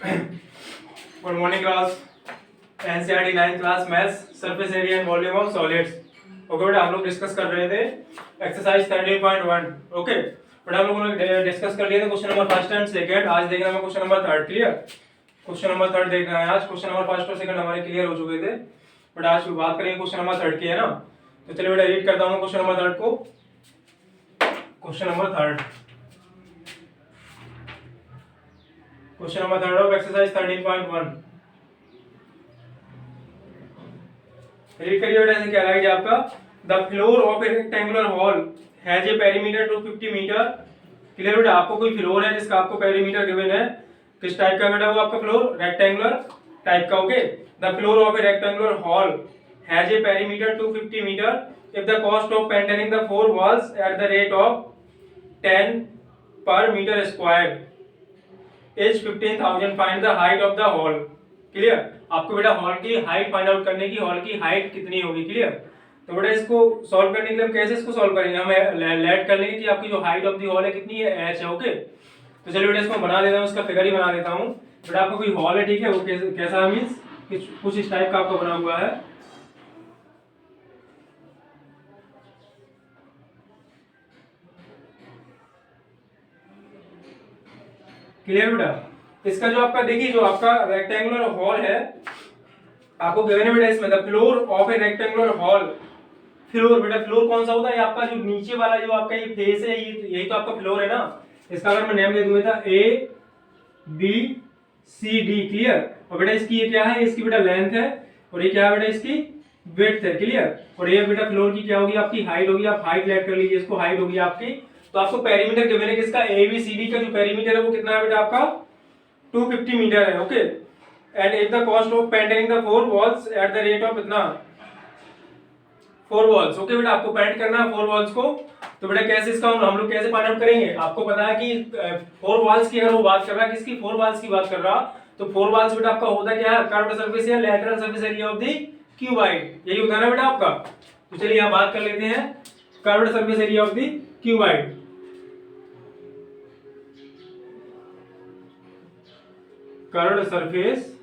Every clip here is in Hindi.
Good morning class. NCERT 9th class maths surface area and volume of solids. Okay बेटा, हम लोग डिस्कस कर रहे थे एक्सरसाइज 13.1। ओके बेटा, हम लोगों ने डिस्कस कर लिया था question number first and second. आज देखना है question number third. Clear? Question number third देखना है आज। क्वेश्चन नंबर फर्स्ट और सेकंड हमारे क्लियर हो चुके थे, बट आज बात करेंगे क्वेश्चन नंबर थर्ड की, है ना। तो चलिए बेटा, रीड करता हूँ क्वेश्चन नंबर थर्ड को। Question number third of exercise 13.1। Read करिए बेटा। ऐसे क्या राइट है आपका? The floor of a rectangular hall has a perimeter 250 metre. Clear बेटा? आपको कोई फ्लोर है जिसका आपको पेरीमीटर गिवन है, किस टाइप का बेटा वो आपका फ्लोर? रेक्टेंगुलर टाइप का। Okay, the floor of a rectangular hall has a perimeter 250 metre if the cost of maintaining the four walls at the rate of 10 पर metre square is 15,000। Find the height of the hall. Clear? आपको बेटा हॉल की हाइट फाइंड आउट करने की, हॉल की हाइट कितनी होगी। क्लियर? तो बेटा इसको सॉल्व करने के लिए हम कैसे इसको सॉल्व करेंगे? हम लेट कर लेंगे कि आपकी जो हाइट ऑफ द हॉल है कितनी है, h है। ओके, तो चलिए बेटा इसको बना देता हूँ, उसका फिगर ही बना देता हूँ। बेटा आपको कोई हॉल है, ठीक है, वो कैसा मीन्स कुछ इस टाइप का आपका बना हुआ है। क्लियर बेटा? इसका जो आपका देखिए, जो आपका रेक्टेंगुलर हॉल है आपको गिवन है बेटा इसमें the floor of a rectangular hall. Floor बेटा, फ्लोर कौन सा होता है? आपका जो नीचे वाला जो आपका ये फेस है, यही तो आपका फ्लोर है ना। इसका अगर मैं नेम दे दूंगा था A B C D. Clear? और बेटा इसकी ये क्या है? इसकी बेटा लेंथ है, और ये क्या है बेटा? इसकी विड्थ है। क्लियर? और ये बेटा फ्लोर की क्या होगी? आपकी हाइट होगी। आप हाइट लेट कर लीजिए, इसको हाइट होगी आपकी। तो आपको पेरीमीटर गिवन है किसका? ए बी सी डी का जो पेरीमीटर है वो कितना है बेटा? आपका 250 मीटर है। Okay, and if the cost of painting the four walls at the rate of इतना 4 वॉल्स। ओके बेटा, आपको पेंट करना है 4 वॉल्स को। तो बेटा कैसे इसका हम लोग कैसे फाइंड आउट करेंगे? आपको पता है कि 4 वॉल्स की अगर वो बात कर रहा है, किसकी? 4 वॉल्स की बात कर रहा, तो 4 वॉल्स बेटा आपका होता क्या है? कर्व्ड सरफेस या lateral surface area of the cuboid, यही होता है ना बेटा आपका। तो चलिए यहां बात कर लेते हैं curved surface area of the cuboid. Curved surface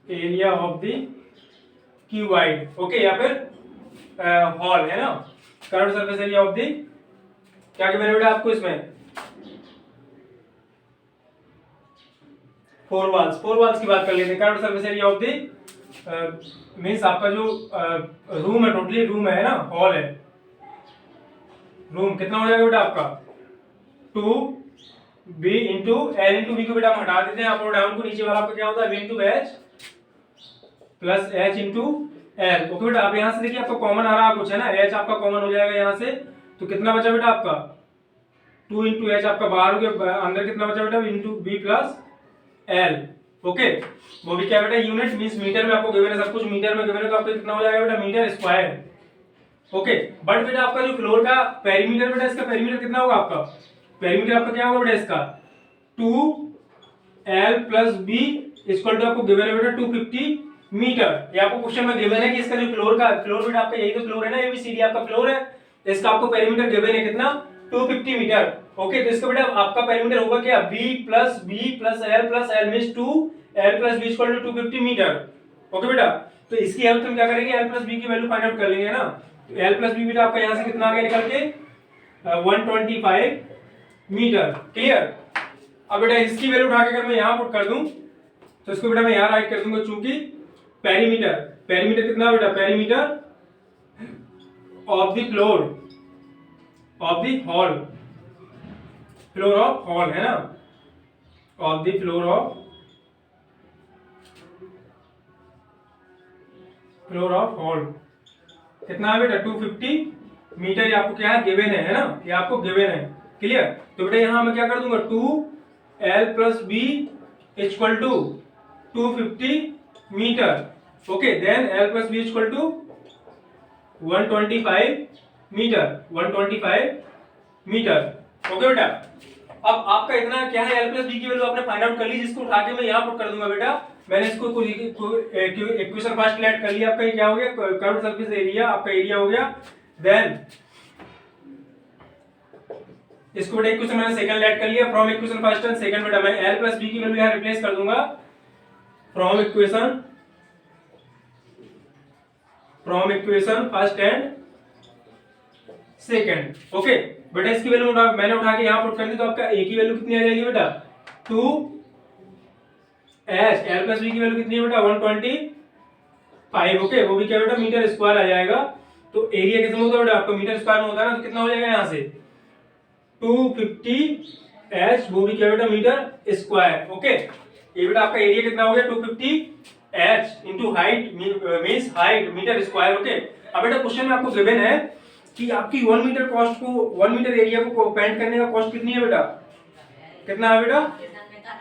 area of the cuboid. Okay, या फिर हॉल है ना। Curved surface area of the क्या गिवन है बेटा आपको इसमें? 4 वॉल्स की बात कर लेते हैं। Curved surface area of the means आपका जो रूम है, टोटली रूम है ना, हॉल है। रूम कितना हो जाएगा बेटा आपका? 2b into L into B को बेटा हम हटा देते हैं, अप और डाउन को। नीचे वाला आपका क्या होता है? v into H plus H into L. Okay बेटा, आप यहां से देखिए आपका कॉमन आ रहा है कुछ, है ना। एच आपका कॉमन हो जाएगा यहां से, तो कितना बचा बेटा आपका? 2 इंटू एच आपका बाहर हो गया, अंदर कितना बचा बेटा? Into B plus L. Okay, वो भी क्या बेटा? यूनिट मींस मीटर में आपको गिवन है, सब कुछ मीटर में गिवन है, तो आपको कितना हो जाएगा बेटा? Metre square. ओके, बट बेटा आपका जो फ्लोर का पेरीमीटर बेटा, इसका पेरीमीटर कितना होगा आपका? पेरीमीटर आपका क्या होगा बेटा इसका? 2l plus B equal to आपको गिवन है बेटा 250 मीटर। ये आपको क्वेश्चन में गिवन है कि इसका जो फ्लोर बेटा आपका यही तो फ्लोर है ना, एबीसीडी आपका फ्लोर है। इसका आपको पेरीमीटर गिवन है कितना? 250 मीटर। ओके, तो इसका बेटा आपका पेरीमीटर होगा क्या? b plus l means 2l plus b equal to 250 metre. Okay बेटा, तो इसकी हेल्प हम क्या करेंगे? l प्लस b की वैल्यू फाइंड आउट कर लेंगे ना। तो l प्लस b बेटा आपका यहां से कितना आ गया निकल के? 125 मीटर। क्लियर? अब बेटा इसकी वैल्यू उठा के अगर मैं यहां पुट कर दूं, तो इसको बेटा मैं यहां राइट कर दूंगा, चूंकि पेरीमीटर कितना बेटा? Perimeter of the floor of the hall, floor of hall है ना, of the floor of hall कितना है बेटा? 250 मीटर। ये आपको क्या है? गिवन है ना, ये आपको गिवन है। क्लियर? तो बेटा यहां मैं क्या कर दूंगा? 2l plus B equal to 250 metre. Okay, then l plus B equal to 125 metre. 125 metre. Okay बेटा, अब आपका इतना क्या है? l प्लस बी की वैल्यू आपने फाइंड आउट कर ली, जिसको उठा के मैं यहां पुट कर दूंगा बेटा। मैंने इसको इक्वेशन फर्स्ट लेट कर लिया। आपका ये क्या हो गया? कर्व्ड सरफेस एरिया, आपका एरिया हो गया। देन इसको बेटा इक्वेशन मैंने सेकंड ऐड कर लिया, from equation first and second बेटा मैं l प्लस b की वैल्यू यहां रिप्लेस कर दूंगा from equation first and second. Okay बेटा इसकी वैल्यू मैंने उठा के यहां पुट कर दी, तो आपका a की वैल्यू कितनी आ जाएगी बेटा 2h, l प्लस b की वैल्यू कितनी है बेटा 125। ओके वो भी क्या बेटा मीटर स्क्वायर आ जाएगा। तो एरिया कितना होता है बेटा आपका मीटर स्क्वायर में होता है ना, तो कितना हो जाएगा यहाँ से 250h, वो भी क्या बेटा मीटर स्क्वायर। ओके ये बेटा आपका एरिया कितना हो गया 250h into height means height metre square. Okay अब बेटा क्वेश्चन में आपको गिवन है कि आपकी 1 मीटर कॉस्ट को 1 मीटर एरिया को पेंट करने का कॉस्ट कितनी है बेटा, कितना है बेटा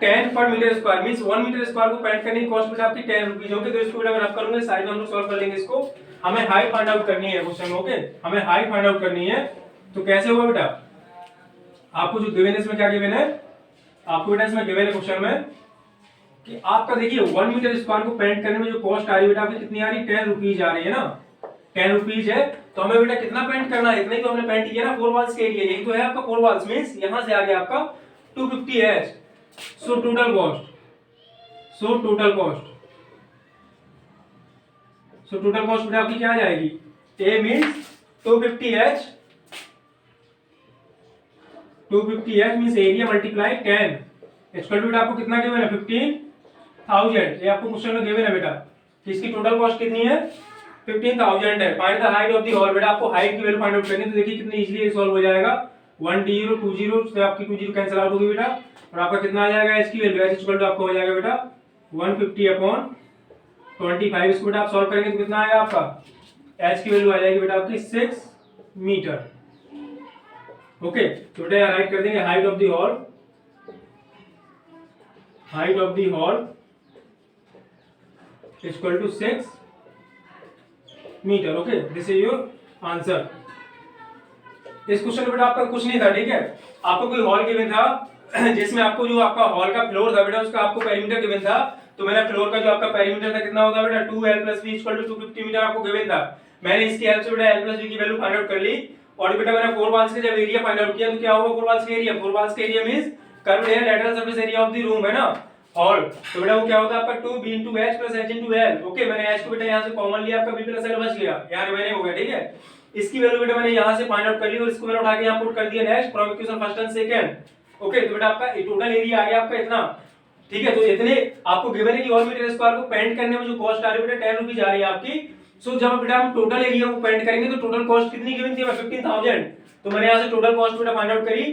10 पर metre square, means 1 metre square को पेंट करने की कॉस्ट बेटा आपकी 10 रुपीस। ओके तो इसको बेटा मैं रफ करूंगा, साइड में हम लोग सॉल्व कर लेंगे इसको। हमें हाई फाइंड आउट करनी है क्वेश्चन में। ओके हमें हाई फाइंड आउट करनी है, तो कैसे होगा बेटा, आपको जो गिवन है इसमें क्या गिवन है, आपको बेटा इसमें गिवन है क्वेश्चन में कि आपका देखिए 1 मीटर स्क्वायर को पेंट करने में जो कॉस्ट आ रही है बेटा आपकी कितनी आ रही है 10 रुपीज आ रही है ना, 10 रुपीज है। तो हमें बेटा कितना पेंट करना है, इतना ही तो हमने पेंट किया ना 4 वॉल्स के एरिया, यही तो है आपका 4 वॉल्स, मींस यहां से आ गया आपका 250h। सो टोटल कॉस्ट बेटा आपकी क्या आ जाएगी, a means 250h means area multiply 10 equal to बेटा आपको कितना गिवन है 15,000। ये आपको क्वेश्चन में गिवन है बेटा कि इसकी टोटल कॉस्ट कितनी है 15,000 है। Find the height of the hall, बेटा आपको हाइट की वैल्यू फाइंड आउट करनी है, तो देखिए कितनी इजीली सॉल्व हो जाएगा 1 0 2 0 से आपकी 2 0 कैंसिल आउट होगी बेटा, और आपका कितना आ जाएगा इसकी वैल्यू h इक्वल टू आपका हो जाएगा बेटा 150/25। इसको बेटा आप सॉल्व करेंगे तो कितना आएगा आपका h की वैल्यू आ जाएगी बेटा आपकी 6 मीटर। ओके तो बेटा यहाँ राइट कर देंगे height of the hall equal to 6 metre. Okay this is your answer. इस क्वेश्चन में बेटा आपका कुछ नहीं था, ठीक है, आपको कोई हॉल गिवन था जिसमें आपको जो आपका हॉल का फ्लोर था बेटा उसका आपको पेरीमीटर गिवन था, तो मैंने फ्लोर का जो आपका पेरीमीटर था कितना होता है बेटा 2l + b = 250 मीटर आपको गिवन था। मैंने इसकी हेल्प से बेटा l + b की वैल्यू फाइंड आउट कर ली, और बेटा मैंने 4 वॉल्स के जब एरिया फाइंड आउट किया तो क्या होगा 4 वॉल्स के एरिया, 4 वॉल्स के एरिया मींस कर्व्ड है lateral surface area of the room है ना हॉल, तो बेटा वो क्या होता है आपका 2b * h + h * l। Okay मैंने h को बेटा यहां से कॉमन लिया, आपका b + l बच गया, यहां रिमेनिंग हो गया, ठीक है। इसकी वैल्यू बेटा मैंने यहां से फाइंड आउट कर ली और इसको मैंने उठा के यहां पुट कर दिया next from equation first and second. Okay तो बेटा आपका टोटल एरिया आ गया आपका इतना, ठीक है। तो इतने आपको गिवन है कि 1 मीटर स्क्वायर को पेंट करने में जो कॉस्ट आ रही है बेटा 10 रुपीस आ रही है आपकी। सो जब बेटा हम टोटल एरिया को पेंट करेंगे तो टोटल कॉस्ट कितनी गिवन थी 15,000, तो मैंने यहां से टोटल कॉस्ट बेटा फाइंड आउट करी,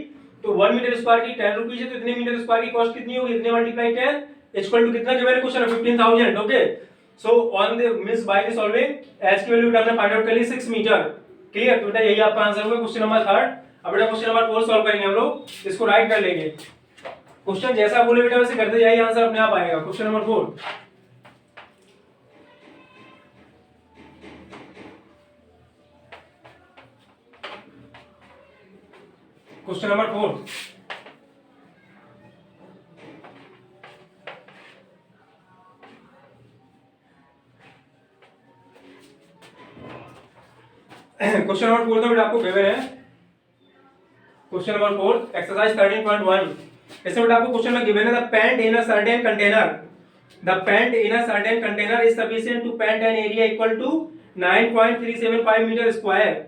तो 1 मीटर स्क्वायर की 10 रुपीस है, तो इतने मीटर स्क्वायर की कॉस्ट कितनी होगी, इतने मल्टीप्लाई 10 इक्वल टू कितना गिवन है question 15,000। Okay so on the means by the solving h की वैल्यू बेटा हमने फाइंड आउट कर ली 6 मीटर। क्लियर, तो बेटा यही आपका आंसर होगा क्वेश्चन नंबर 3। अब बेटा क्वेश्चन नंबर 4 सॉल्व करेंगे हम लोग, इसको राइट कर लेंगे, क्वेश्चन जैसा बोले बेटा वैसे करते जाइए, आंसर अपने आप आएगा। Question number 4, question number 4 question number 4 तो बेटा आपको गिवन है, क्वेश्चन नंबर 4 एक्सरसाइज 13.1। इसमें बेटा आपको क्वेश्चन में गिवन है the paint in a certain container is sufficient to paint an area equal to 9.375 metre square.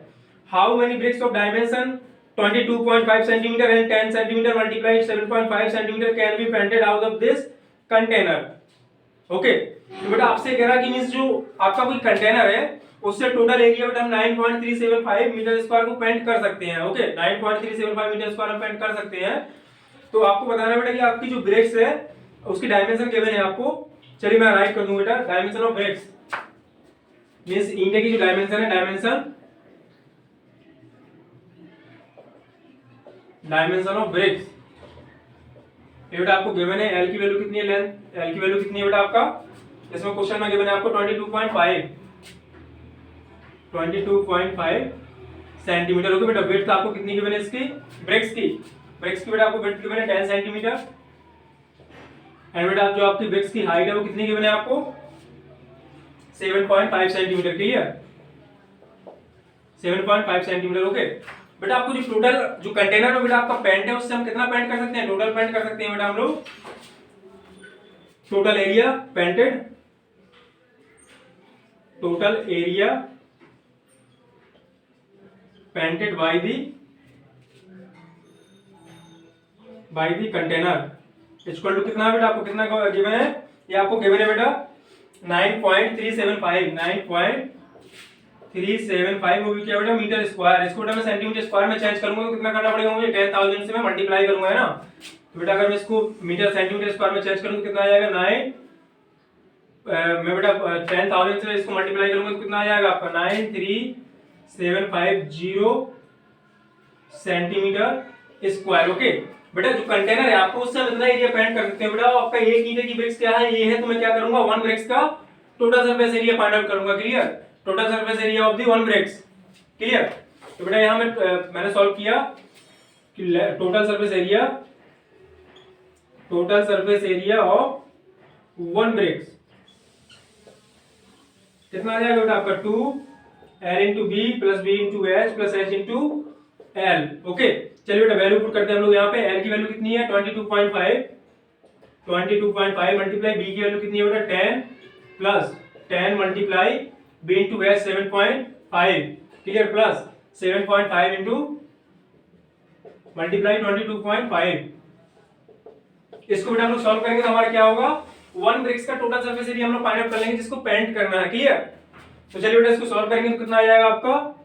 How many bricks of dimension 22.5 centimetre and 10 centimetre multiplied 7.5 centimetre can be painted out of this container. Okay तो बेटा आपसे कह रहा कि मींस जो आपका कोई कंटेनर है उससे टोटल एरिया बेटा हम 9.375 मीटर स्क्वायर को पेंट कर सकते हैं। ओके 9.375 मीटर स्क्वायर हम पेंट कर सकते हैं। तो आपको बताना बेटा कि आपकी जो ब्रिक्स है उसकी डायमेंशन गिवन है आपको, चलिए मैं राइट कर दूं बेटा डायमेंशन ऑफ ब्रिक्स मींस ईंट की जो डायमेंशन है डायमेंशन ऑफ ब्रिक्स, ये बेटा आपको गिवन है एल की वैल्यू कितनी है, लेंथ एल की वैल्यू कितनी है बेटा आपका, इसमें क्वेश्चन में गिवन है आपको 22.5 सेंटीमीटर। ओके बेटा विड्थ आपको कितनी गिवन है इसकी ब्रिक्स की बेटा आपको विड्थ गिवन है 10 सेंटीमीटर एंड बेटा जो आपकी ब्रिक्स की हाइट है वो कितनी गिवन है आपको 7.5 सेंटीमीटर। Clear 7.5 centimetre. ओके बेटा आपको जो टोटल जो कंटेनर में बेटा आपका पेंट है उससे हम कितना पेंट कर सकते हैं, टोटल पेंट कर सकते हैं बेटा हम लोग, total area painted, total area painted by the container equal to कितना बेटा, आपको कितना गिवन है, ये आपको गिवन है बेटा 9.375, 9.375 वो भी क्या बेटा मीटर स्क्वायर। इसको बेटा मैं सेंटीमीटर स्क्वायर में चेंज करूंगा तो कितना करना पड़ेगा मुझे, 10,000 से मैं मल्टीप्लाई करूंगा, है ना। तो बेटा अगर मैं इसको मीटर सेंटीमीटर स्क्वायर में चेंज करूं तो कितना आ जाएगा, 9 मैं बेटा 10,000 से इसको मल्टीप्लाई करूंगा तो कितना आ जाएगा आपका 93750 सेंटीमीटर स्क्वायर। ओके बेटा जो कंटेनर है आपको उससे हम इतना एरिया पेंट कर सकते हैं बेटा। आपका एक ईंटे की ब्रिक्स क्या है, ये है, तो मैं क्या करूंगा, वन ब्रिक्स का total surface area find out करूंगा। Clear, total surface area of the one bricks. Clear, तो बेटा यहां मैंने सॉल्व किया कि total surface area of one bricks कितना आ जाएगा बेटा आपका 2L into B plus B into H plus H into L. Okay चलिए बेटा वैल्यू पुट करते हैं हम लोग यहाँ पे। एल की वैल्यू कितनी है 22.5 मल्टीप्लाई बी की वैल्यू कितनी है बेटा 10 plus 10 multiply B into H 7.5। Clear, plus 7.5 into multiply 22.5। इसको बेटा हम लोग सॉल्व करेंगे तो हमारा क्या होगा, वन ब्रिक्स का टोटल सरफेस एरिया हम लोग फाइंड आउट कर लेंगे जिसको पेंट करना है। क्लियर, तो चलिए बेटा इसको सॉल्व करेंगे तो कितना आ जाएगा आपका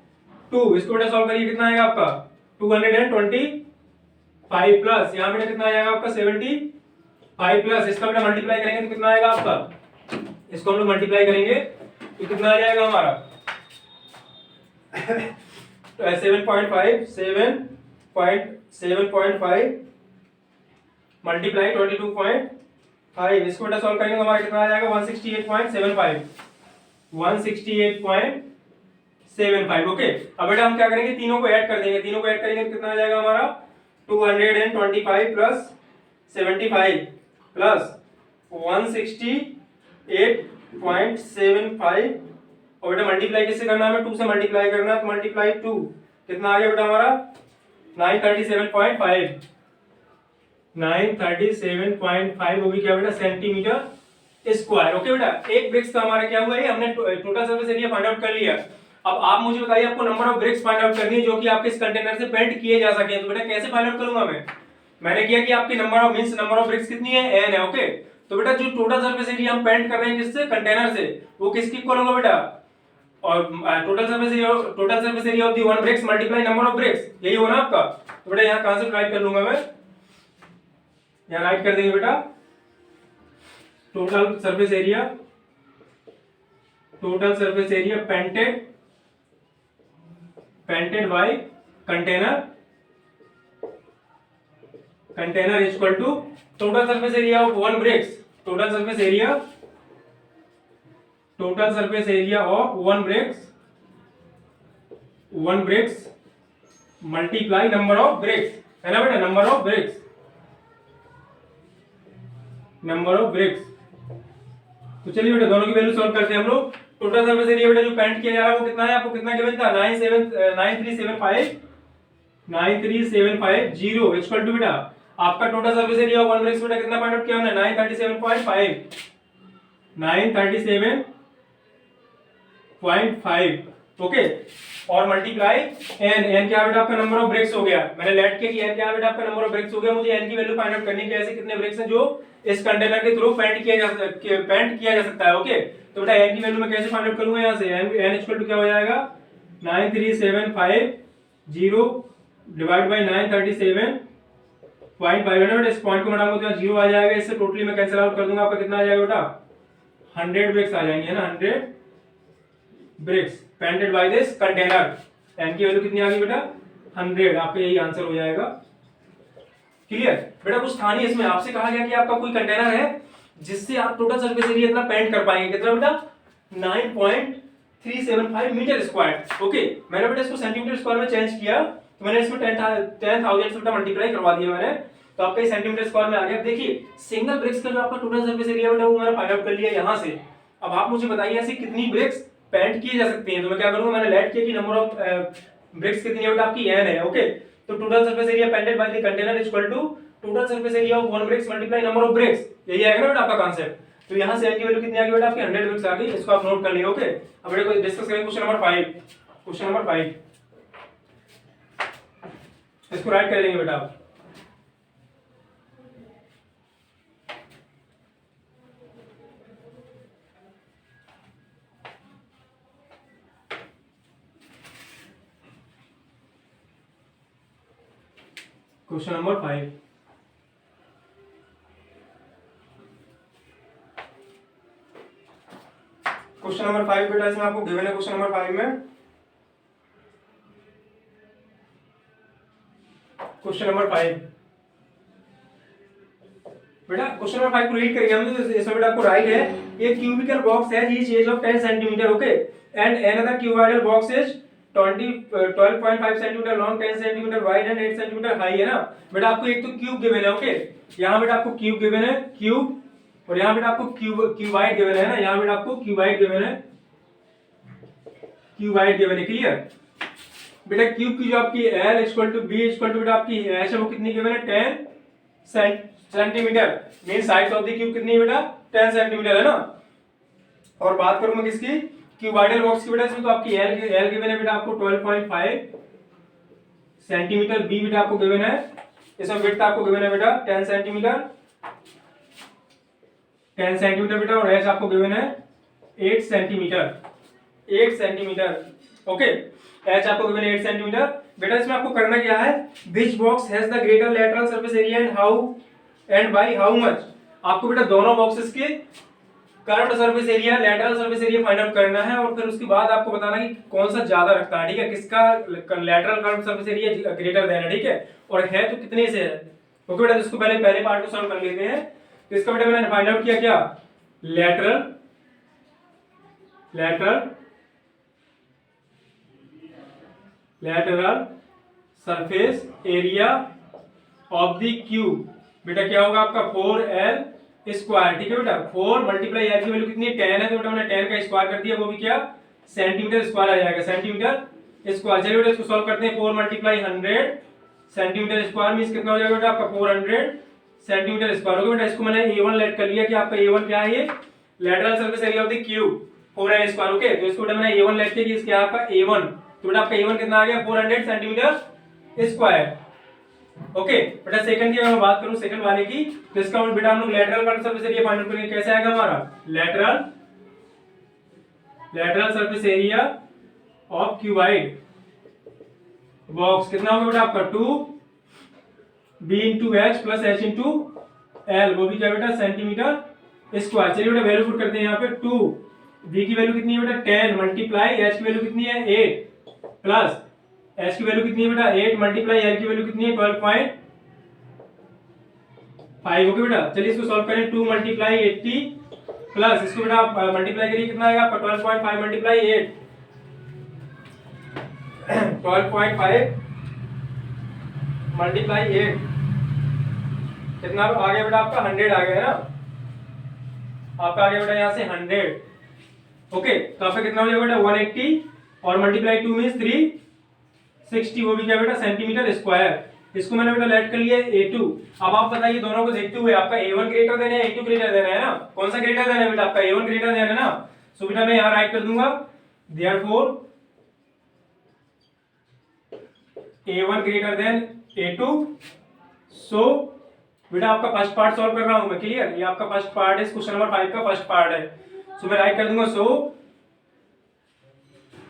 2। इसको बेटा सॉल्व करिए कितना आएगा आपका 225 प्लस यहाँ बेटा कितना आ जाएगा आपका 75 प्लस इसका बेटा मल्टीप्लाई करेंगे तो कितना आएगा आपका, इसको हम लोग मल्टीप्लाई करेंगे तो कितना आ जाएगा हमारा 7.5 मल्टीप्लाई 22.5। इसको बेटा सॉल्व करेंगे तो हमारा कितना आ जाएगा 168.75। ओके अब बेटा हम क्या करेंगे, तीनों को ऐड कर देंगे, तीनों को ऐड करेंगे तो कितना आ जाएगा हमारा 225 प्लस 75 प्लस 168.75 और बेटा मल्टीप्लाई किससे करना है, 2 से मल्टीप्लाई करना है तो मल्टीप्लाई 2 कितना आ गया बेटा हमारा 937.5 वो भी क्या बेटा सेंटीमीटर स्क्वायर। ओके बेटा एक ब्रिक्स का हमारा क्या हुआ है, हमने total surface area find out कर लिया। अब आप मुझे बताइए आपको number of BRICS find out करनी है जो कि आपके इस कंटेनर से पेंट किए जा सके। तो बेटा कैसे फाइंड आउट करूंगा मैंने किया कि आपकी नंबर ऑफ ब्रिक्स कितनी है, n है। ओके तो बेटा जो टोटल सरफेस एरिया हम पेंट कर रहे हैं किससे, कंटेनर से, वो किसकी इक्वल होगा बेटा, और total surface area of the one bricks multiply number of bricks, यही होगा ना आपका। तो बेटा यहाँ कहां से राइट कर लूंगा मैं, यहाँ राइट कर देंगे बेटा total surface area painted by container equal to total surface area of one bricks, total surface area of one bricks multiply number of bricks, है ना बेटा, नंबर ऑफ ब्रिक्स। तो चलिए बेटा दोनों की वैल्यू सॉल्व करते हैं हम लोग। टोटल सरफेस एरिया बेटा जो पेंट किया जा रहा है वो कितना है, आपको कितना गिवन था 93750 इक्वल टू बेटा आपका total surface area of one BRICS बेटा कितना फाइंड आउट किया हमने 937.5। ओके और मल्टीप्लाई n क्या बेटा आपका नंबर ऑफ ब्रिक्स हो गया, मैंने लेट किया कि n क्या बेटा आपका नंबर ऑफ ब्रिक्स हो गया। मुझे n की वैल्यू फाइंड आउट करनी है कि ऐसे कितने ब्रिक्स हैं जो इस कंटेनर के थ्रू पेंट किया जा सकता है। ओके तो बेटा n की वैल्यू मैं कैसे फाइंड आउट करूंगा, यहां से n इक्वल टू क्या हो जाएगा 93750 डिवाइड बाय 937.5 है बेटा, इस पॉइंट को हटाऊंगा तो यहाँ 0 आ जाएगा, इससे टोटली मैं कैंसिल आउट कर दूंगा, आपका कितना आ जाएगा बेटा 100 ब्रिक्स आ जाएंगे, है ना, 100 bricks painted by this container. n की वैल्यू कितनी आ गई बेटा 100, आपका यही आंसर हो जाएगा। क्लियर बेटा, कुछ था नहीं इसमें, आपसे कहा गया कि आपका कोई कंटेनर है जिससे आप टोटल सरफेस एरिया इतना पेंट कर पाएंगे, कितना बेटा 9.375 मीटर स्क्वायर। ओके मैंने बेटा इसको सेंटीमीटर स्क्वायर में चेंज किया तो मैंने इसको 10,000 से बेटा मल्टीप्लाई करवा दिया मैंने, तो आपका सेंटीमीटर स्क्वायर में आ गया। देखिए सिंगल ब्रिक्स का जो आपका टोटल सरफेस एरिया बेटा वो मैंने फाइंड आउट कर लिया यहां से। अब आप मुझे बताइए ऐसी कितनी ब्रिक्स पेंट किए जा सकती हैं, तो मैं क्या करूंगा, मैंने लेट किया कि नंबर ऑफ ब्रिक्स कितनी है बेटा आपकी n है। ओके, तो total surface area painted by the container is equal to total surface area of one bricks multiply number of bricks, यही आएगा ना बेटा आपका कॉन्सेप्ट। तो यहाँ से n की वैल्यू कितनी आ गई बेटा आपकी 100 ब्रिक्स आ गई, इसको आप नोट कर लिए। ओके, अब बेटा को डिस्कस करेंगे क्वेश्चन नंबर 5। क्वेश्चन नंबर 5 इसको राइट कर लेंगे बेटा आप। क्वेश्चन नंबर 5, क्वेश्चन नंबर 5 बेटा इसमें आपको गिवन है क्वेश्चन नंबर 5 में, क्वेश्चन नंबर 5 बेटा क्वेश्चन नंबर 5 को रीड करेंगे हम। तो इसमें बेटा आपको राइट है एक क्यूबिकल बॉक्स है each edge of 10 centimetre. Okay, and another cuboidal box is 12.5 centimetre long, 10 centimetre wide and 8 centimetre high है ना बेटा। आपको एक तो क्यूब गिवन है। ओके, यहाँ बेटा आपको क्यूब गिवन है, क्यूब, और यहाँ बेटा आपको क्यूबाइड गिवन है ना, यहाँ बेटा आपको क्यूबाइड गिवन है, क्यूबाइड गिवन है। क्लियर बेटा, क्यूब की जो आपकी L equal to B equal to बेटा आपकी H है वो कितनी गिवन है 10 centimetre, mean size of the cube कितनी है बेटा 10 सेंटीमीटर है ना। और बात करूं मैं किसकी, क्यूबाइडल बॉक्स की बेटा, इसमें तो आपकी L गिवन है बेटा आपको 12.5 सेंटीमीटर, B बेटा आपको गिवन है, इसमें विड्थ आपको गिवन है बेटा 10 सेंटीमीटर, 10 सेंटीमीटर बेटा, और H आपको गिवन है 8 सेंटीमीटर, 8 सेंटीमीटर। ओके, H आपको गिवन है 8 सेंटीमीटर बेटा। इसमें आपको करना क्या है, which box has the greater lateral surface area and how and by how much. आपको बेटा दोनों बॉक्सेस के curved surface area, lateral surface area find out करना है, और फिर उसके बाद आपको बताना कि कौन सा ज्यादा रखता है, ठीक है, किसका lateral curved surface area greater than है, ठीक है, और है तो कितने से है। ओके बेटा, इसको पहले पार्ट को सॉल्व कर लेते हैं। तो इसका बेटा मैंने फाइंड आउट किया क्या, lateral surface area of the cube बेटा क्या होगा आपका 4L स्क्वायर, ठीक है बेटा। 4 मल्टीप्लाई L की वैल्यू कितनी है 10 है, तो बेटा मैंने 10 का स्क्वायर कर दिया, वो भी क्या सेंटीमीटर स्क्वायर आ जाएगा, सेंटीमीटर स्क्वायर। चलिए बेटा इसको सॉल्व करते हैं। 4 मल्टीप्लाई 100 सेंटीमीटर स्क्वायर मींस कितना हो जाएगा बेटा आपका 400 सेंटीमीटर स्क्वायर। ओके बेटा, इसको मैंने A1 लेट कर लिया कि आपका A1 क्या है, ये lateral surface area of the cube 4L square. Okay, तो इसको बेटा मैंने A1 लेट किया कि इसके आपका A1, तो बेटा आपका A1 कितना आ गया 400 सेंटीमीटर स्क्वायर। ओके बेटा, सेकंड की अगर मैं बात करूं, सेकंड वाले की, तो इसका बेटा हम लोग lateral curve surface area find out करेंगे। कैसे आएगा हमारा lateral surface area of cuboid box कितना होगा बेटा आपका 2B into H plus H into L, वो भी क्या बेटा सेंटीमीटर स्क्वायर। चलिए बेटा वैल्यू पुट करते हैं यहाँ पे 2B की वैल्यू कितनी है बेटा 10 मल्टीप्लाई H की वैल्यू कितनी है 8 प्लस H की वैल्यू कितनी है बेटा 8 मल्टीप्लाई L की वैल्यू कितनी है 12.5। ओके बेटा, चलिए इसको सॉल्व करें। 2 मल्टीप्लाई 80 प्लस इसको बेटा आप मल्टीप्लाई करिए, कितना आएगा आपका 12.5 मल्टीप्लाई 8, 12.5 मल्टीप्लाई 8 कितना आ गया बेटा आपका 100 आ गया है ना, आपका आ गया बेटा यहाँ से 100। ओके, तो आपका कितना हो जाएगा बेटा 180 और मल्टीप्लाई 2 मींस 360, वो भी क्या बेटा सेंटीमीटर स्क्वायर। इसको मैंने बेटा लेट कर लिया A2। अब आप बताइए दोनों को देखते हुए आपका A1 ग्रेटर देन है A2 ग्रेटर देन है ना, कौन सा ग्रेटर देन है बेटा आपका A1 ग्रेटर देन है ना। सो बेटा मैं यहाँ राइट कर दूंगा therefore A1 greater than A2। सो बेटा आपका फर्स्ट पार्ट सॉल्व कर रहा हूं मैं, क्लियर, ये आपका फर्स्ट पार्ट है, क्वेश्चन नंबर 5 का फर्स्ट पार्ट है। सो मैं राइट कर दूंगा सो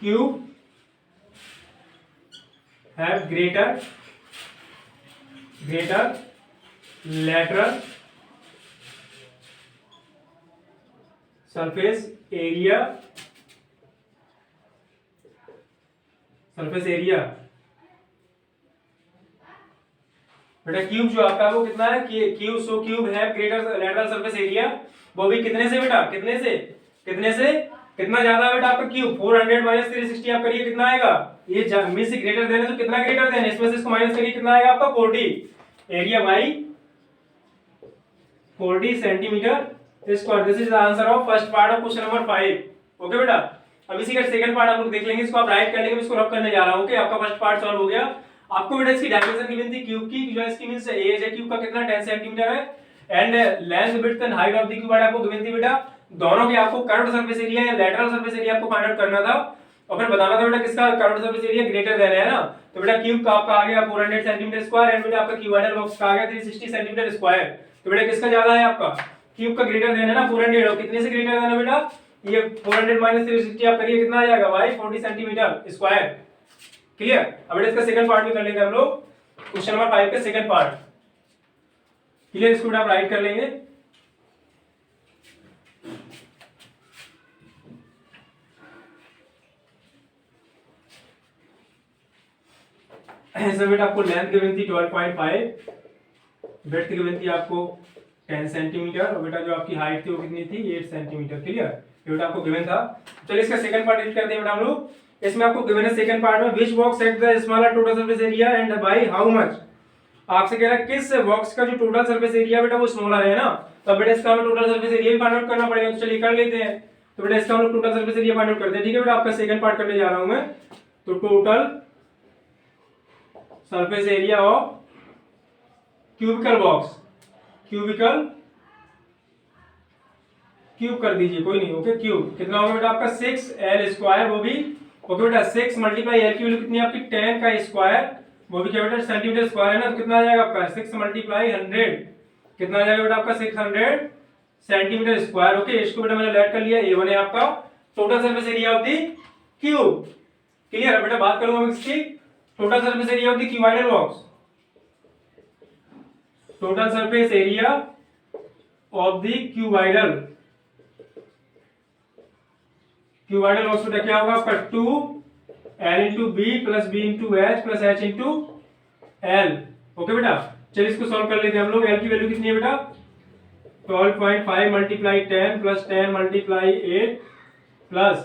cube have greater lateral surface area बेटा क्यूब जो आपका वो कितना है कि क्यूब, सो क्यूब है ग्रेटर लैटरल सरफेस एरिया, वो भी कितने से बेटा कितने से कितना ज्यादा है बेटा आपका क्यूब 400 माइनस 360 आप करिए कितना आएगा, ये में से ग्रेटर देन है तो कितना ग्रेटर देन है, इसमें से इसको माइनस करिए कितना आएगा आपका 40 area by 40 centimetre square. This is the answer of first part of question number 5। Okay बेटा, अब इसी का सेकंड पार्ट हम लोग देख लेंगे, इसको आप राइट कर लेंगे, मैं इसको रब करने जा रहा हूं। ओके, आपका फर्स्ट पार्ट सॉल्व हो गया। आपको बेटा इसकी डायमेंशन गिवन थी क्यूब की, जो इसकी मींस एज है क्यूब का कितना 10 सेंटीमीटर है, and length width and height of the cube आपको गिवन थी बेटा। दोनों के आपको कर्व्ड सरफेस एरिया या लैटरल सरफेस एरिया आपको फाइंड आउट करना था, और फिर बताना था बेटा किसका curved surface area greater than है ना। तो बेटा क्यूब का आपका आ गया 400 सेंटीमीटर स्क्वायर, एंड बेटा आपका क्यूबॉइडल बॉक्स का आ गया 360 सेंटीमीटर स्क्वायर। तो बेटा किसका ज्यादा है, आपका क्यूब का ग्रेटर देन है ना 400, और कितने से ग्रेटर देन है बेटा, ये 400 माइनस 360 आप करिए कितना आ जाएगा भाई 40 सेंटीमीटर स्क्वायर। क्लियर। अब बेटा इसका सेकंड पार्ट भी कर लेंगे हम लोग, क्वेश्चन नंबर 5 का सेकंड पार्ट। क्लियर, इसको आप राइट कर लेंगे। ऐसा बेटा आपको लेंथ गिवन थी 12.5, ब्रेड्थ गिवन थी आपको 10 सेंटीमीटर, और बेटा जो आपकी हाइट थी वो कितनी थी 8 सेंटीमीटर। क्लियर, ये बेटा आपको गिवन था। चलिए इसका सेकंड पार्ट रीड करते हैं बेटा हम लोग। इसमें आपको गिवन है सेकंड पार्ट में, which box has the smaller total surface area and by how much. आपसे कह रहा है किस बॉक्स का जो टोटल सरफेस एरिया बेटा वो स्मॉलर है ना, तो बेटा इसका हमें टोटल सरफेस एरिया भी फाइंड आउट करना पड़ेगा। तो चलिए कर लेते हैं। तो बेटा इसका हम लोग total surface area find out करते हैं। ठीक है बेटा, आपका सेकंड पार्ट करने जा रहा हूं मैं। तो total surface area of cubical box, cubical cube कर दीजिए, कोई नहीं। ओके, क्यूब कितना होगा बेटा आपका 6l स्क्वायर, वो भी ओके बेटा 6 मल्टीप्लाई l की वैल्यू कितनी आपकी 10 का स्क्वायर, वो भी क्या बेटा सेंटीमीटर स्क्वायर है ना। तो कितना आ जाएगा आपका 6 मल्टीप्लाई 100, कितना आ जाएगा बेटा आपका 600 सेंटीमीटर स्क्वायर। ओके, इसको बेटा मैंने लेट कर लिया, A1 है आपका total surface area of the cube. Clear है बेटा, बात करूंगा मैं इसकी total surface area of the cuboidal box, total surface area of the cuboidal box बेटा क्या होगा आपका 2l into B plus B into H plus H into L. Okay बेटा, चलिए इसको सॉल्व कर लेते हैं हम लोग। एल की वैल्यू कितनी है बेटा 12.5 multiply 10 plus 10 multiply 8 plus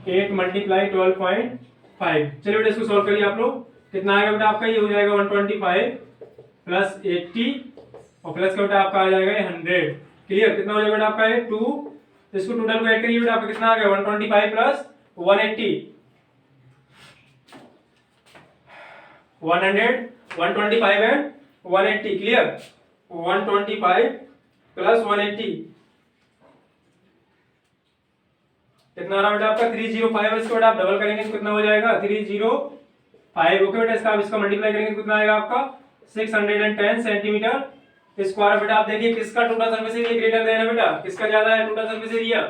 8 multiply 12.5। चलिए बेटा इसको सॉल्व करिए आप लोग, कितना आएगा बेटा आपका, ये हो जाएगा 125 प्लस 80 और प्लस का बेटा आपका आ जाएगा 100। क्लियर, कितना हो जाएगा बेटा आपका ये 2, इसको टोटल को ऐड करिए बेटा आपका कितना आ गया 125 प्लस 180, 100 125 एंड 180। क्लियर, 125 प्लस 180 कितना आ रहा बेटा आपका 305। इसको बेटा आप डबल करेंगे तो कितना हो जाएगा 305। ओके बेटा, इसका मल्टीप्लाई करेंगे तो कितना आएगा आपका 610 सेंटीमीटर स्क्वायर। बेटा आप देखिए किसका total surface area greater than है बेटा, किसका ज्यादा है टोटल सरफेस एरिया,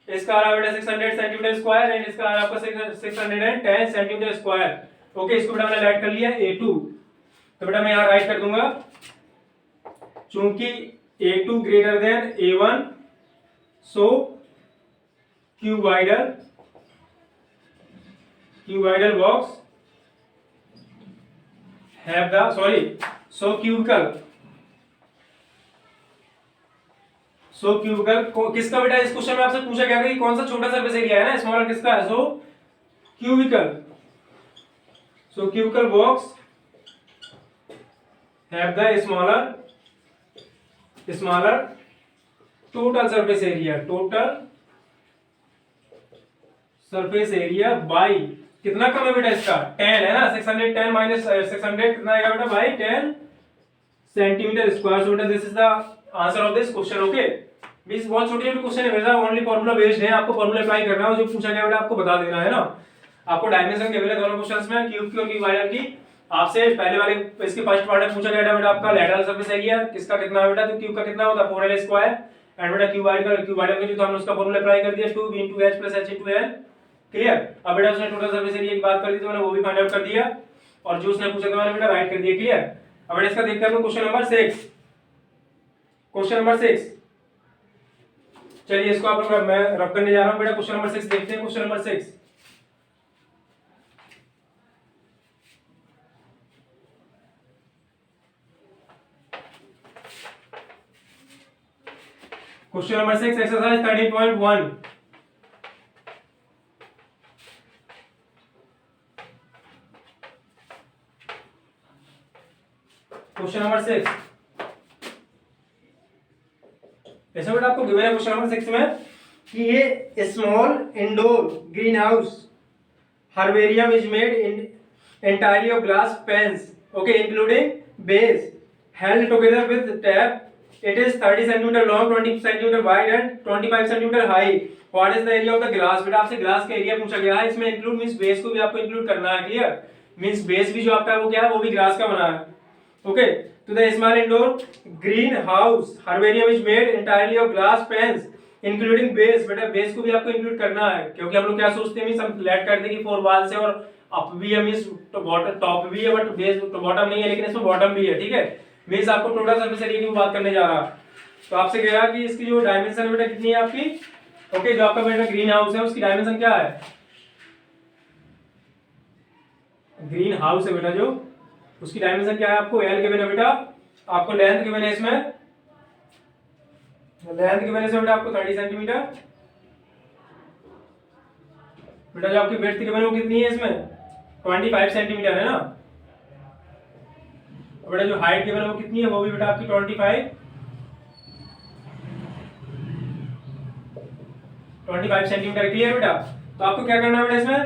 इसका आ रहा बेटा 600 सेंटीमीटर स्क्वायर एंड इसका आ रहा आपका 610 सेंटीमीटर स्क्वायर। ओके, इसको बेटा मैंने राइट कर लिया A2, तो बेटा मैं यहां राइट कर दूंगा चूंकि A2 greater than A1 so cuboidal box have the so cubical किसका बेटा इस क्वेश्चन में आपसे पूछा गया था कि कौन सा छोटा सरफेस एरिया है ना, स्मॉलर किसका है, cubical box have the smaller total surface area by कितना कम है बेटा इसका 10 है ना, 610 माइनस 600 कितना आएगा बेटा बाई 10 सेंटीमीटर स्क्वायर। सो बेटा this is the answer of this question. Okay, means बहुत छोटे छोटे क्वेश्चन है बेटा, ओनली फार्मूला बेस्ड है, आपको फार्मूला अप्लाई करना है, जो पूछा गया बेटा आपको बता देना है ना। आपको डायमेंशन गिवन है दोनों क्वेश्चंस में, क्यूब की और क्यूबॉइडल की। आपसे पहले वाले इसके फर्स्ट पार्ट में पूछा गया था बेटा आपका लैटरल सरफेस एरिया किसका कितना है बेटा, तो क्यूब का कितना होता है 4l स्क्वायर, एंड बेटा क्यूबॉइडल का जो था हमने उसका फार्मूला अप्लाई कर दिया 2b into h plus h into l। Clear, अब बेटा उसने टोटल सरफेस एरिया की बात कर दी तो मैंने वो भी फाइंड आउट कर दिया, और जो उसने पूछा था मैंने बेटा राइट कर दिया। क्लियर, अब बेटा इसका देखते हैं हम क्वेश्चन नंबर 6। क्वेश्चन नंबर 6, चलिए इसको आप लोग मैं रब करने जा रहा हूं बेटा। क्वेश्चन नंबर 6 देखते हैं। Question number 6, question number 6 exercise 13.1। Question number 6 ऐसा बेटा आपको गिवन है क्वेश्चन नंबर 6 में कि ये small indoor green house herbarium is made in entirely of glass pans, okay, including base, held together with tap. It is 30 centimeter long, 20 centimeter wide and 25 centimeter high. What is the area of the glass? बेटा आपसे ग्लास का एरिया पूछा गया है, इसमें इंक्लूड मींस बेस को भी आपको इंक्लूड करना है, क्लियर? मींस बेस भी जो आपका वो क्या है, वो भी ग्लास का बना है, ओके? तो the small indoor green house herbarium is made entirely of glass panes including base. बेटा बेस को भी आपको इंक्लूड करना है, क्योंकि हम लोग क्या सोचते हैं, मींस हम लेट करते हैं कि 4 वॉल से और अप भी है, मींस तो बॉटम टॉप भी है बट बेस तो बॉटम नहीं है, लेकिन इसमें बॉटम भी है, ठीक है? मींस आपको टोटल सरफेस एरिया की बात करने जा रहा। तो आपसे कह रहा कि इसकी जो डायमेंशन बेटा कितनी है आपकी, ओके, जो आपका बेटा ग्रीन हाउस है उसकी डायमेंशन क्या है? ग्रीन हाउस है बेटा जो, उसकी डायमेंशन क्या है? आपको एल गिवन है बेटा, आपको लेंथ गिवन है, इसमें लेंथ गिवन है इसमें बेटा आपको 30 सेंटीमीटर। बेटा जो आपकी विड्थ गिवन है वो कितनी है इसमें? 25 सेंटीमीटर है ना। बेटा जो हाइट गिवन है वो कितनी है? वो भी बेटा आपकी 25 सेंटीमीटर, क्लियर बेटा? तो आपको क्या करना है बेटा इसमें,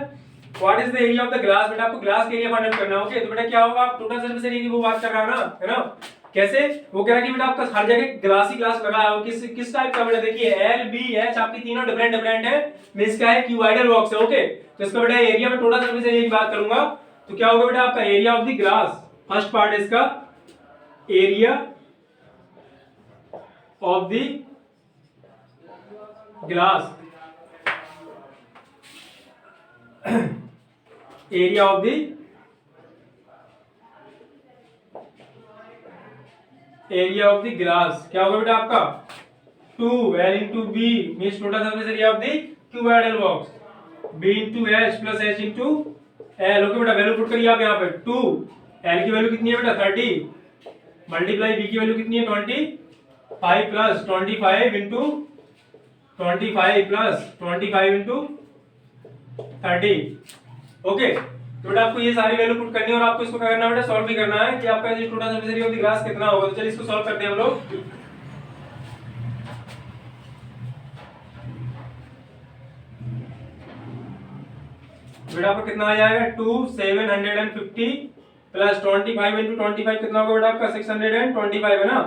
what is the area of the glass? बेटा आपको ग्लास के एरिया फाइंड आउट करना है, ओके? तो बेटा क्या होगा, आप टोटल सरफेस एरिया की वो बात कर रहा है ना? कैसे? वो कह रहा है कि बेटा आपका हर जगह ग्लास ही ग्लास लगा है, किस टाइप का? बेटा देखिए एल बी एच आपकी तीनों डिफरेंट डिफरेंट है, मींस क्या है, क्यूबॉइडल बॉक्स है, ओके? तो इसका बेटा एरिया में टोटल सरफेस एरिया की बात करूंगा तो क्या होगा बेटा आपका area of the glass, first part है इसका area of the glass, area of the area of the glass क्या होगा बेटा आपका 2 L into B means total surface area of the cuboidal box, B into H plus H into L, okay बेटा? वैल्यू पुट करिए आप यहाँ पे, 2 L की वैल्यू कितनी है बेटा 30 मल्टीप्लाई B की वैल्यू कितनी है 25 plus 25 into 25 plus 25 into 30, okay? तो बेटा आपको ये सारी वैल्यू पुट करनी है और आपको इसको क्या करना है बेटा, सॉल्व भी करना है कि आपका ये total surface area of the glass कितना होगा। तो चलिए इसको सॉल्व करते हैं हम लोग। बेटा आपको कितना आ जाएगा 2750 प्लस 25 into 25 कितना होगा बेटा आपका 625 है ना,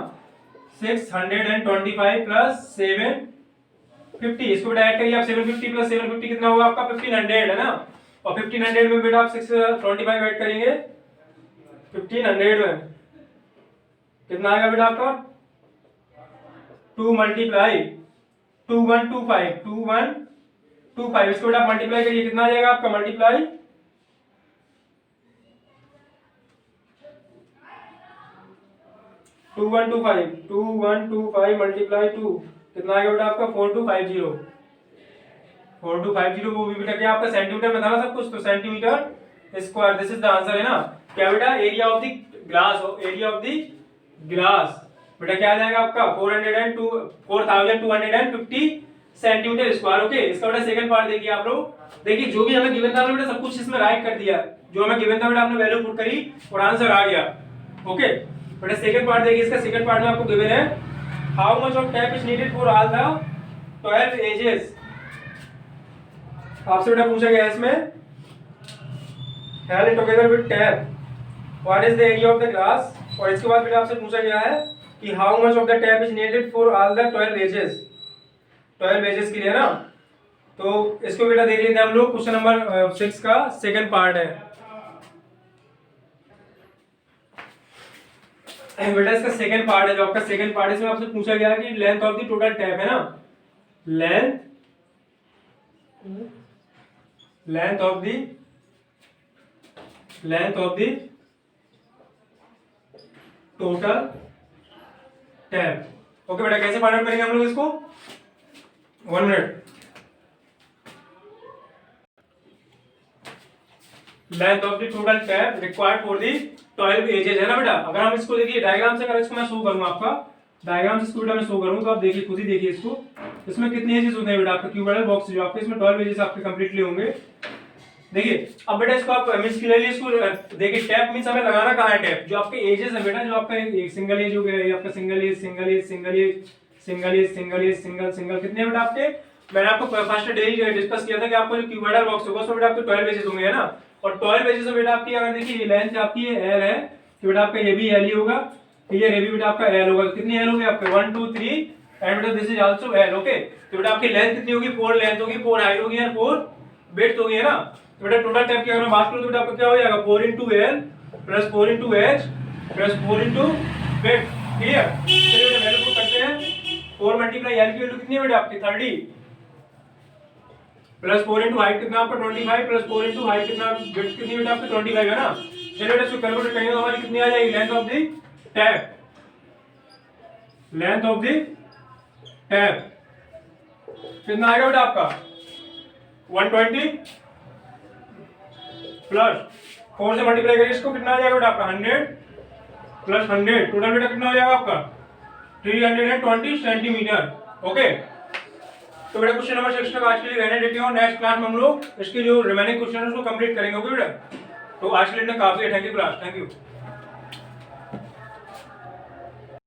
625 प्लस 750, इसको बेटा ऐड करिए आप, 750 प्लस 750 कितना होगा आपका 1500 है ना, और 1500 में बेटा आप 625 ऐड करेंगे 1500 में कितना आएगा बेटा आपका 2 मल्टीप्लाई 2125 इसको बेटा मल्टीप्लाई करिए कितना आ जाएगा आपका मल्टीप्लाई 2125 मल्टीप्लाई 2 कितना आएगा बेटा आपका 4250 वो भी बेटा क्या आपका सेंटीमीटर में था ना सब कुछ, तो centimetre square, this is the answer है ना। क्या बेटा area of the glass, area of the glass बेटा क्या आ जाएगा आपका 4250 सेंटीमीटर स्क्वायर, ओके? इसका बेटा सेकंड पार्ट देखिए आप लोग, देखिए जो भी हमें गिवन था बेटा सब कुछ इसमें राइट कर दिया, जो हमें गिवन था बेटा आपने वैल्यू पुट करी और आंसर आ गया, ओके? बेटा सेकंड पार्ट देखिए, इसका सेकंड पार्ट में आपको गिवन है how much of tape is needed for all the 12 edges. आपसे बेटा पूछा गया है इसमें held together with tap what is the area of the glass, और इसके बाद बेटा आपसे पूछा गया है कि how much of the tap is needed for all the 12 edges के लिए ना। तो इसको बेटा देख लेते हैं हम लोग, क्वेश्चन नंबर 6 का सेकंड पार्ट है बेटा, इसका सेकंड पार्ट है, जो आपका सेकंड पार्ट है इसमें आपसे पूछा गया है कि length of the total tape है ना, length of the total tape, okay बेटा? कैसे फाइंड आउट करेंगे हम लोग इसको, 1 minute. Length of the total tape required for the 12 edges है ना बेटा। अगर हम इसको देखिए डायग्राम से, अगर इसको मैं शो करूंगा आपका डायग्राम से इसको बेटा मैं शो करूं तो आप देखिए खुद ही देखिए इसको, इसमें कितने एजेस होते हैं बेटा आपका क्यूबॉइडल बॉक्स जो आपके, इसमें 12 एजेस आपके कंप्लीटली होंगे। देखिए अब बेटा इसको आप मींस क्लियरली इसको देखिए, टैप मींस हमें लगाना कहां है, टैप जो आपके एजेस है बेटा, जो आपका एक सिंगल एज हो गया, ये आपका सिंगल एज, कितने बेटा आपके मैंने आपको फर्स्ट डे ही डिस्कस किया था कि आपको जो क्यूबॉइडल बॉक्स होगा उसमें बेटा आपके 12 पेजेस होंगे, है ना। और 12 पेजेस में बेटा आपकी अगर देखिए लेंथ आपकी एल है तो बेटा आपका ये भी एल ही होगा, क्लियर, ये भी बेटा आपका एल होगा। कितनी एल होगी आपके 1 2 3 एंड बेटा this is also L, okay. तो बेटा आपकी लेंथ कितनी होगी, 4 लेंथ होगी, 4 हाइट होगी और 4 विड्थ होगी, है ना। तो बेटा टोटल टाइप की अगर मैं बात करूं तो बेटा आपका क्या हो जाएगा 4 into L plus 4 into H plus 4 into width, clear. चलिए बेटा वैल्यू पुट करते हैं। 4 मल्टीप्लाई L की वैल्यू कितनी है बेटा आपकी 30 प्लस 4 into हाइट कितना आपका 25 प्लस 4 into हाइट कितना विड्थ कितनी बेटा आपकी 25, है ना। चलिए बेटा इसको कैलकुलेट करेंगे तो हमारी कितनी आ जाएगी length of the tap, length of the tap कितना आएगा बेटा आपका 120 प्लस 4 से मल्टीप्लाई करिए इसको, कितना आ जाएगा बेटा आपका 100 प्लस 100, टोटल बेटा कितना हो जाएगा आपका 320 सेंटीमीटर, ओके। तो बेटा क्वेश्चन नंबर 6 तक आज के लिए रहने देते हो। नेक्स्ट क्लास में हम लोग इसके जो रिमेनिंग क्वेश्चन है उसको कंप्लीट करेंगे, ओके बेटा। तो आज के लिए काफी है, thank you class, thank you.